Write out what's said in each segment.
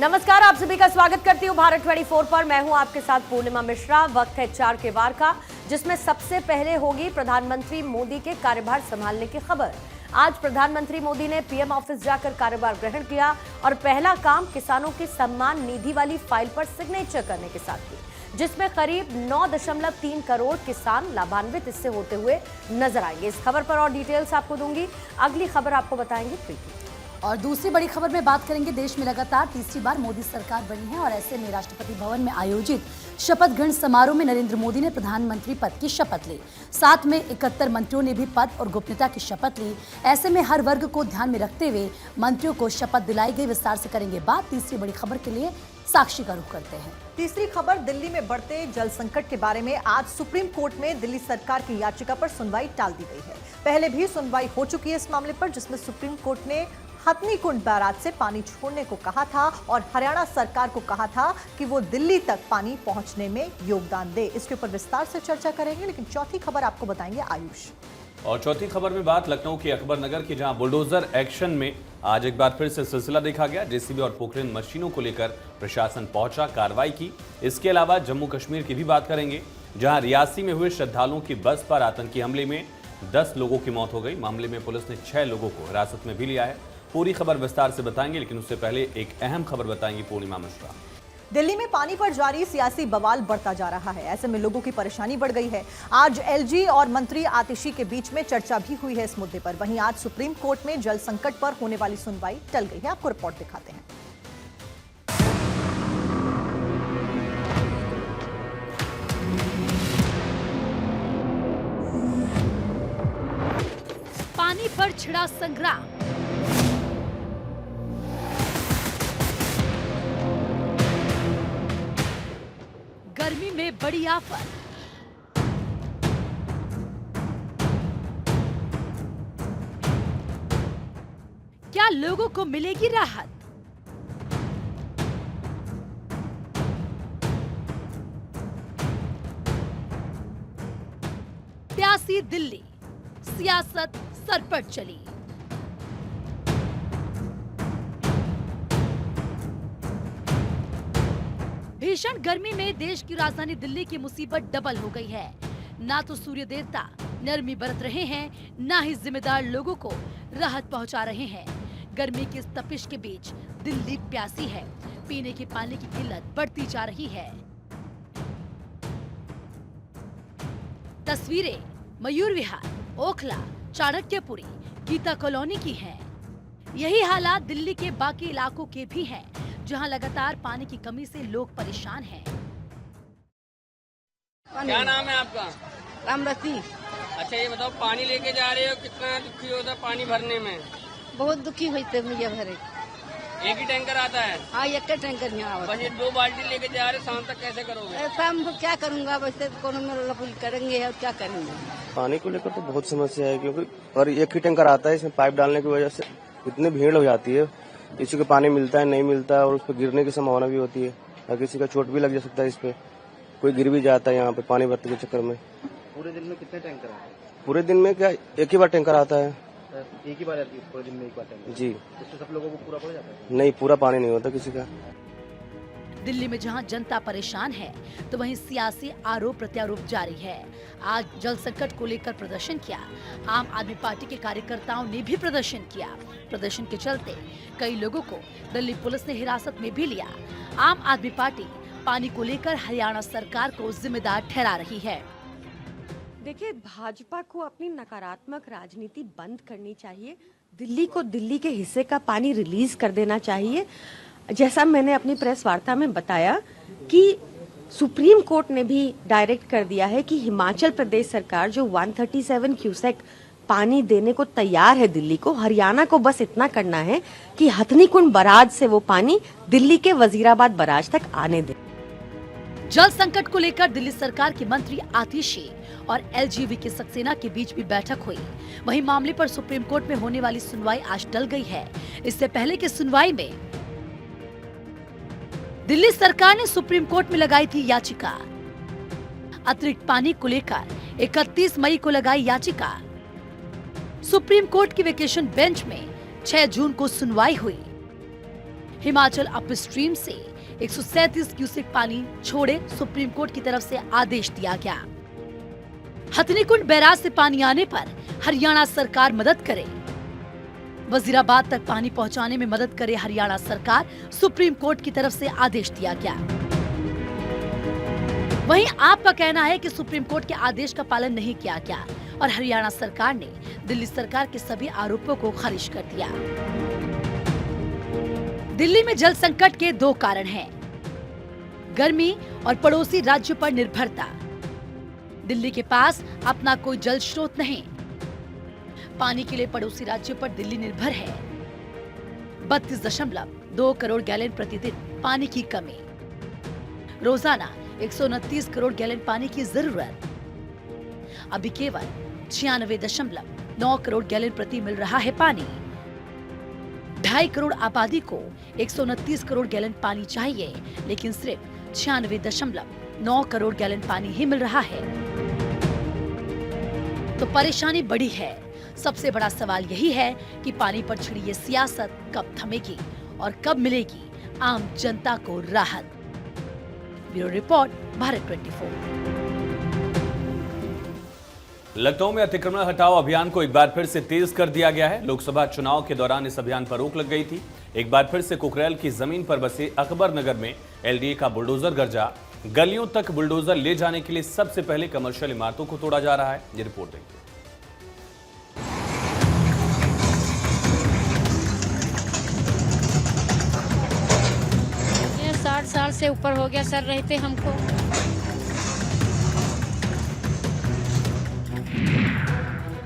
नमस्कार, आप सभी का स्वागत करती हूँ भारत 24 पर। मैं हूँ आपके साथ पूर्णिमा मिश्रा। वक्त है 4 के वार का, जिसमें सबसे पहले होगी प्रधानमंत्री मोदी के कार्यभार संभालने की खबर। आज प्रधानमंत्री मोदी ने पीएम ऑफिस जाकर कार्यभार ग्रहण किया और पहला काम किसानों की सम्मान निधि वाली फाइल पर सिग्नेचर करने के साथ की, जिसमें करीब 9.3 करोड़ किसान लाभान्वित इससे होते हुए नजर आएंगे। इस खबर पर और डिटेल्स आपको दूंगी। अगली खबर आपको बताएंगे प्रीति। और दूसरी बड़ी खबर में बात करेंगे। देश में लगातार तीसरी बार मोदी सरकार बनी है और ऐसे में राष्ट्रपति भवन में आयोजित शपथ ग्रहण समारोह में नरेंद्र मोदी ने प्रधानमंत्री पद की शपथ ली। साथ में 71 मंत्रियों ने भी पद और गोपनीयता की शपथ ली। ऐसे में हर वर्ग को ध्यान में रखते हुए मंत्रियों को शपथ दिलाई गई। विस्तार से करेंगे बात। तीसरी बड़ी खबर के लिए साक्षी का रुख करते हैं। तीसरी खबर दिल्ली में बढ़ते जल संकट के बारे में। आज सुप्रीम कोर्ट में दिल्ली सरकार की याचिका पर सुनवाई टाल दी गई है। पहले भी सुनवाई हो चुकी है इस मामले पर, जिसमें सुप्रीम कोर्ट ने हथनी कुंड बैराज से पानी छोड़ने को कहा था और हरियाणा सरकार को कहा था कि वो दिल्ली तक पानी पहुंचने में योगदान दे। इसके ऊपर विस्तार से चर्चा करेंगे, लेकिन चौथी खबर आपको बताएंगे आयुष। और चौथी खबर में बात लखनऊ के अकबर नगर की, जहां बुलडोजर एक्शन में आज एक बार फिर से सिलसिला देखा गया। जेसीबी और पोखरेन मशीनों को लेकर प्रशासन पहुंचा, कार्रवाई की। इसके अलावा जम्मू कश्मीर की भी बात करेंगे, जहां रियासी में हुए श्रद्धालुओं की बस पर आतंकी हमले में 10 लोगों की मौत हो गई। मामले में पुलिस ने 6 लोगों को हिरासत में भी लिया है। पूरी खबर विस्तार से बताएंगे, लेकिन उससे पहले एक अहम खबर बताएंगी पूर्णिमा मिश्रा। दिल्ली में पानी पर जारी सियासी बवाल बढ़ता जा रहा है। ऐसे में लोगों की परेशानी बढ़ गई है। आज एलजी और मंत्री आतिशी के बीच में चर्चा भी हुई है इस मुद्दे पर। वहीं आज सुप्रीम कोर्ट में जल संकट पर होने वाली सुनवाई टल गई है। आपको रिपोर्ट दिखाते हैं। पानी पर छिड़ा संग्राम। गर्मी में बड़ी आफत। क्या लोगों को मिलेगी राहत? प्यासी दिल्ली, सियासत सर पर चली। भीषण गर्मी में देश की राजधानी दिल्ली की मुसीबत डबल हो गई है। ना तो सूर्य देवता नरमी बरत रहे हैं, ना ही जिम्मेदार लोगों को राहत पहुंचा रहे हैं। गर्मी की इस तपिश के बीच दिल्ली प्यासी है। पीने के पानी की किल्लत बढ़ती जा रही है। तस्वीरें मयूर विहार, ओखला, चाणक्यपुरी, गीता कॉलोनी की हैं। यही हालात दिल्ली के बाकी इलाकों के भी हैं, जहां लगातार पानी की कमी से लोग परेशान हैं। क्या नाम है आपका? रामरती। अच्छा, ये बताओ, पानी लेके जा रहे हो, कितना दुखी होता है पानी भरने में? बहुत दुखी होते भैया भरे। एक ही टैंकर आता है? हाँ, एक का टैंकर यहाँ बस ये 2 बाल्टी लेके जा रहे, शाम तक कैसे करोगे? शाम को क्या करूँगा, वैसे कोनो में लपुल करेंगे और क्या करेंगे। पानी को लेकर तो बहुत समस्या है, क्योंकि और एक ही टैंकर आता है। इसमें पाइप डालने की वजह से इतनी भीड़ हो जाती है। किसी को पानी मिलता है, नहीं मिलता है, और उस पर गिरने की संभावना भी होती है और किसी का चोट भी लग जा सकता है। इस पे कोई गिर भी जाता है यहाँ पे पानी भरते के चक्कर में। पूरे दिन में कितने टैंकर आते हैं? पूरे दिन में क्या एक ही बार टैंकर आता है? एक ही बार आती है पूरे दिन में, एक बार टैंकर जी। इससे सब लोगों को पूरा पड़ जाता है? नहीं, पूरा पानी नहीं होता किसी का। दिल्ली में जहां जनता परेशान है, तो वहीं सियासी आरोप प्रत्यारोप जारी है। आज जल संकट को लेकर प्रदर्शन किया। आम आदमी पार्टी के कार्यकर्ताओं ने भी प्रदर्शन किया। प्रदर्शन के चलते कई लोगों को दिल्ली पुलिस ने हिरासत में भी लिया। आम आदमी पार्टी पानी को लेकर हरियाणा सरकार को जिम्मेदार ठहरा रही है। देखिए, भाजपा को अपनी नकारात्मक राजनीति बंद करनी चाहिए। दिल्ली को दिल्ली के हिस्से का पानी रिलीज कर देना चाहिए। जैसा मैंने अपनी प्रेस वार्ता में बताया कि सुप्रीम कोर्ट ने भी डायरेक्ट कर दिया है कि हिमाचल प्रदेश सरकार जो 137 क्यूसेक पानी देने को तैयार है दिल्ली को, हरियाणा को बस इतना करना है कि हथनी कुंड बराज से वो पानी दिल्ली के वजीराबाद बराज तक आने दे। जल संकट को लेकर दिल्ली सरकार की मंत्री आतिशी और एलजीवी के सक्सेना के बीच भी बैठक हुई। वहीं मामले पर सुप्रीम कोर्ट में होने वाली सुनवाई आज टल गई है। इससे पहले की सुनवाई में दिल्ली सरकार ने सुप्रीम कोर्ट में लगाई थी याचिका। अतिरिक्त पानी को लेकर 31 मई को लगाई याचिका। सुप्रीम कोर्ट की वेकेशन बेंच में 6 जून को सुनवाई हुई। हिमाचल अपस्ट्रीम से 137 क्यूसेक पानी छोड़े, सुप्रीम कोर्ट की तरफ से आदेश दिया गया। हथनीकुंड बैराज से पानी आने पर हरियाणा सरकार मदद करे, वजीराबाद तक पानी पहुंचाने में मदद करे हरियाणा सरकार, सुप्रीम कोर्ट की तरफ से आदेश दिया गया। वहीं आपका कहना है कि सुप्रीम कोर्ट के आदेश का पालन नहीं किया गया और हरियाणा सरकार ने दिल्ली सरकार के सभी आरोपों को खारिज कर दिया। दिल्ली में जल संकट के दो कारण हैं, गर्मी और पड़ोसी राज्यों पर निर्भरता। दिल्ली के पास अपना कोई जल स्रोत नहीं, पानी के लिए पड़ोसी राज्यों पर दिल्ली निर्भर है। 32.2 करोड़ गैलन प्रतिदिन पानी की कमी, रोजाना 129 करोड़ गैलन पानी की जरूरत। अभी केवल 96.9 करोड़ गैलन प्रति मिल रहा है पानी। 2.5 करोड़ आबादी को 129 करोड़ गैलन पानी चाहिए, लेकिन सिर्फ 96.9 करोड़ गैलन पानी ही मिल रहा है। तो परेशानी बड़ी है। सबसे बड़ा सवाल यही है कि पानी पर छिड़ी ये सियासत कब थमेगी और कब मिलेगी आम जनता को राहत। Bureau report, Bharat 24। लखनऊ में अतिक्रमण हटाओ अभियान को एक बार फिर से तेज कर दिया गया है। लोकसभा चुनाव के दौरान इस अभियान पर रोक लग गई थी। एक बार फिर से कुकरेल की जमीन पर बसे अकबर नगर में एलडीए का बुलडोजर गरजा। गलियों तक बुलडोजर ले जाने के लिए सबसे पहले कमर्शियल इमारतों को तोड़ा जा रहा है। ये रिपोर्ट देखिए। 60 साल से ऊपर हो गया सर रहते हमको।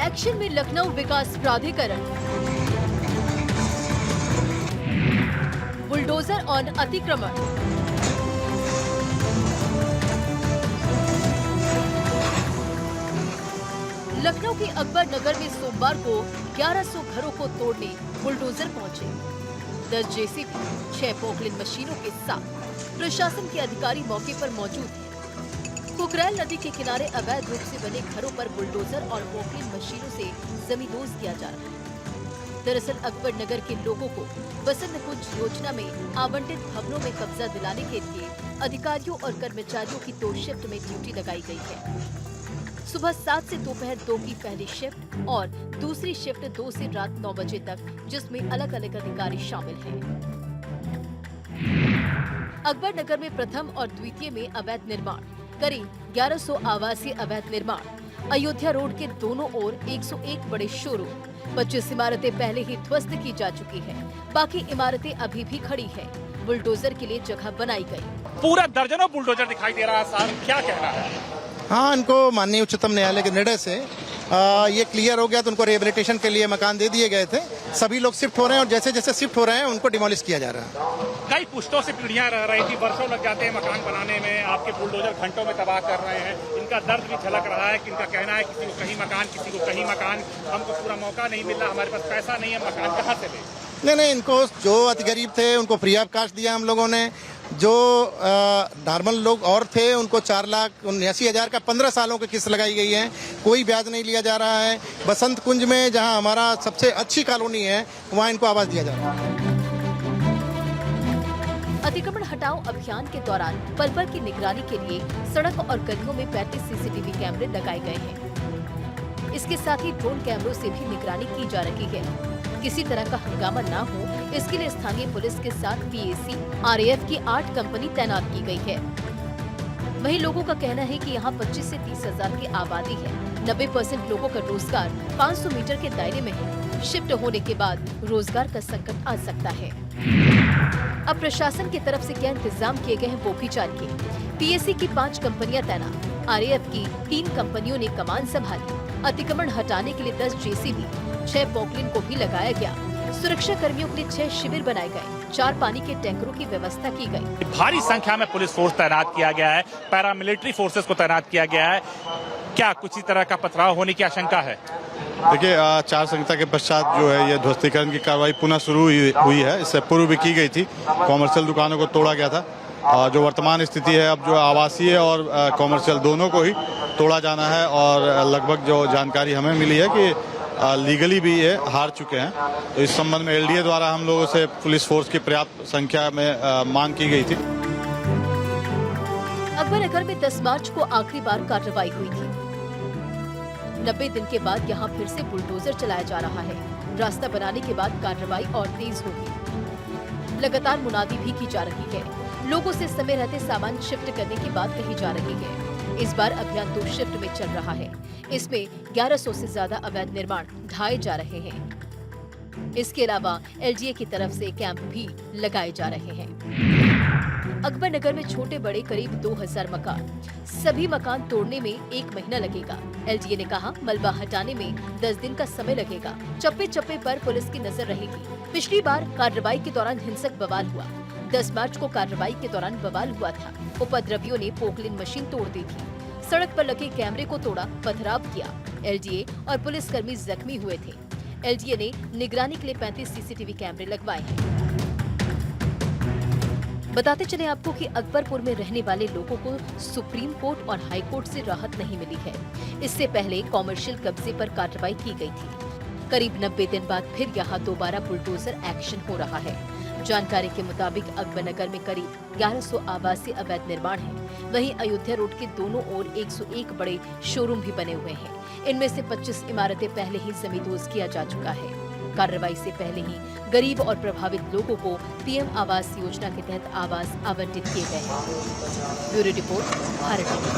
एक्शन में लखनऊ विकास प्राधिकरण, बुलडोजर और अतिक्रमण। लखनऊ के अकबर नगर में सोमवार को 1100 घरों को तोड़ने बुलडोजर पहुंचे। 10 जेसीबी, 6 पोकलिन मशीनों के साथ प्रशासन के अधिकारी मौके पर मौजूद हैं। कुकरेल नदी के किनारे अवैध रूप से बने घरों पर बुलडोजर और पोकलिन मशीनों से जमींदोज किया जा रहा है। दरअसल अकबर नगर के लोगों को बसंत कुंज योजना में आवंटित भवनों में कब्जा दिलाने के लिए अधिकारियों और कर्मचारियों की 2 शिफ्ट में ड्यूटी लगाई गई है। सुबह 7 से दोपहर 2 की पहली शिफ्ट और दूसरी शिफ्ट 2 से रात 9 बजे तक, जिसमें अलग अलग अधिकारी शामिल हैं। अकबर नगर में प्रथम और द्वितीय में अवैध निर्माण, करीब 1100 आवासीय अवैध निर्माण। अयोध्या रोड के दोनों ओर 101 बड़े शोरूम, 25 इमारतें पहले ही ध्वस्त की जा चुकी है, बाकी इमारतें अभी भी खड़ी है। बुलडोजर के लिए जगह बनाई गई। पूरा दर्जनों बुलडोजर दिखाई दे रहा है सर, क्या कहना है? हाँ, इनको माननीय उच्चतम न्यायालय के निर्णय से ये क्लियर हो गया, तो उनको रिहेबिलिटेशन के लिए मकान दे दिए गए थे। सभी लोग शिफ्ट हो रहे हैं और जैसे जैसे शिफ्ट हो रहे हैं उनको डिमोलिश किया जा रहा है। कई पुश्तों से पीढ़ियां रह रही थी, वर्षों लग जाते हैं मकान बनाने में, आपके बुलडोजर घंटों में तबाह कर रहे हैं। इनका दर्द भी झलक रहा है कि इनका कहना है किसी को कहीं मकान, किसी को कहीं मकान, हमको पूरा मौका नहीं मिल रहा, हमारे पास पैसा नहीं है, मकान कहाँ से ले? नहीं, इनको जो अति गरीब थे उनको फ्री ऑफ कास्ट दिया हम लोगों ने। जो नॉर्मल लोग और थे उनको 4,79,000 का 15 सालों की किस्त लगाई गई है। कोई ब्याज नहीं लिया जा रहा है। बसंत कुंज में जहां हमारा सबसे अच्छी कॉलोनी है वहां इनको आवास दिया जा रहा है। अतिक्रमण हटाओ अभियान के दौरान पल पल की निगरानी के लिए सड़क और गलियों में 35 सीसीटीवी कैमरे लगाए गए हैं। इसके साथ ही ड्रोन कैमरों से भी निगरानी की जा रही है। किसी तरह का हंगामा न हो, इसके लिए स्थानीय पुलिस के साथ पीएसी, आरएएफ की 8 कंपनी तैनात की गई है। वहीं लोगों का कहना है कि यहाँ 25 से 30 हजार की आबादी है। 90% लोगों का रोजगार 500 मीटर के दायरे में है। शिफ्ट होने के बाद रोजगार का संकट आ सकता है। अब प्रशासन की तरफ से क्या इंतजाम किए गए हैं वो भी जानिए। पीएसी की 5 कंपनियां तैनात, आरएएफ की 3 कंपनियों ने कमान संभाली। अतिक्रमण हटाने के लिए 10 जेसीबी, 6 पोकलिन को भी लगाया गया। सुरक्षा कर्मियों के लिए 6 शिविर बनाए गए। 4 पानी के टैंकरों की व्यवस्था की गई। भारी संख्या में पुलिस फोर्स तैनात किया गया है, पैरामिलिट्री फोर्सेस को तैनात किया गया है। क्या कुछ इस तरह का पथराव होने की आशंका है? देखिए, आचार संहिता के पश्चात जो है ये ध्वस्तीकरण की कार्रवाई पुनः शुरू हुई है। इससे पूर्व भी की गई थी। कॉमर्शियल दुकानों को तोड़ा गया था। जो वर्तमान स्थिति है, अब जो आवासीय और कॉमर्शियल दोनों को ही तोड़ा जाना है। और लगभग जो जानकारी हमें मिली है कि लीगली भी ये हार चुके हैं। तो इस संबंध में एलडीए द्वारा हम लोगों से पुलिस फोर्स की पर्याप्त संख्या में मांग की गई थी। अकबरनगर में 10 मार्च को आखिरी बार कार्रवाई हुई थी। 90 दिन के बाद यहाँ फिर से बुलडोजर चलाया जा रहा है। रास्ता बनाने के बाद कार्रवाई और तेज होगी। लगातार मुनादी भी की जा रही है। लोगों से समय रहते सामान शिफ्ट करने की बात कही जा रही है। इस बार अभियान 2 शिफ्ट में चल रहा है। इसमें 1100 से ज्यादा अवैध निर्माण ढाए जा रहे हैं। इसके अलावा एलजीए की तरफ से कैंप भी लगाए जा रहे हैं। अकबरनगर में छोटे बड़े करीब 2000 मकान, सभी मकान तोड़ने में 1 महीना लगेगा। एलजीए ने कहा मलबा हटाने में 10 दिन का समय लगेगा। चप्पे चप्पे पर पुलिस की नजर रहेगी। पिछली बार कार्रवाई के दौरान हिंसक बवाल हुआ। 10 मार्च को कार्रवाई के दौरान बवाल हुआ था। उपद्रवियों ने पोकलिन मशीन तोड़ दी थी, सड़क पर लगे कैमरे को तोड़ा, पथराव किया। एलजीए और पुलिसकर्मी जख्मी हुए थे। एलजीए ने निगरानी के लिए 35 सीसीटीवी कैमरे लगवाए हैं। बताते चले आपको कि अकबरपुर में रहने वाले लोगों को सुप्रीम कोर्ट और हाई कोर्ट से राहत नहीं मिली है। इससे पहले कॉमर्शियल कब्जे पर कार्रवाई की गई थी। करीब 90 दिन बाद फिर यहाँ दोबारा बुलडोजर एक्शन हो रहा है। जानकारी के मुताबिक अकबरनगर में करीब 1100 आवासीय अवैध निर्माण हैं। वहीं अयोध्या रोड के दोनों ओर 101 बड़े शोरूम भी बने हुए हैं। इनमें से 25 इमारतें पहले ही जमींदोज किया जा चुका है। कार्रवाई से पहले ही गरीब और प्रभावित लोगों को पीएम आवास योजना के तहत आवास आवंटित किए गए हैं। Bureau report, Bharat TV.